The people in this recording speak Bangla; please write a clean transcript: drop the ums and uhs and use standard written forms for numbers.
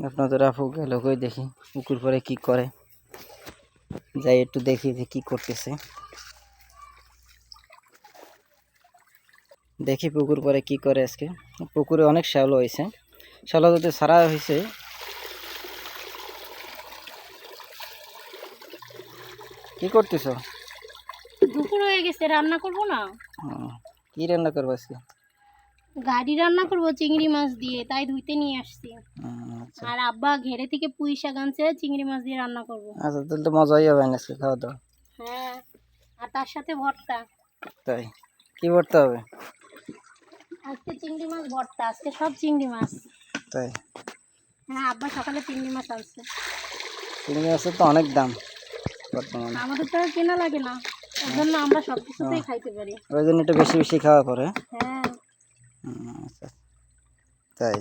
আপনাদের আপু গেল কই দেখি পুকুর পরে কি করে, যাই একটু দেখি যে কি করতেছে। দেখি পুকুর পরে কি করে আজকে। পুকুরে অনেক শ্যাওলা হয়েছে, শ্যাওলা যদি সারা হয়েছে। কি করতেছ? দুপুর হয়ে গেছে, রান্না করব না। কি রান্না করবো আজকে? গাড়ি রান্না করব চিংড়ি মাছ দিয়ে, তাই ধুইতে নিয়ে আসছি। আচ্ছা আর আব্বা ঘেরে থেকে পুঁই শাক আনছে, চিংড়ি মাছ দিয়ে রান্না করব। আচ্ছা, তাহলে তো মজাই হবে না আজকে খাওয়া দাওয়া। হ্যাঁ, আর তার সাথে ভর্তা। তাই কি করতে হবে? আজকে চিংড়ি মাছ ভর্তা, আজকে সব চিংড়ি মাছ। তাই? হ্যাঁ, আব্বা সকালে চিংড়ি মাছ আনছে। চিংড়ি মাছের তো অনেক দাম বর্তমানে। আমাদের তো আর কেনা লাগে না, ওর জন্য আমরা সব কিছুতেই খাইতে পারি। ওই জন্য একটু বেশি বেশি খাওয়া পরে। হ্যাঁ। আচ্ছা, তাই।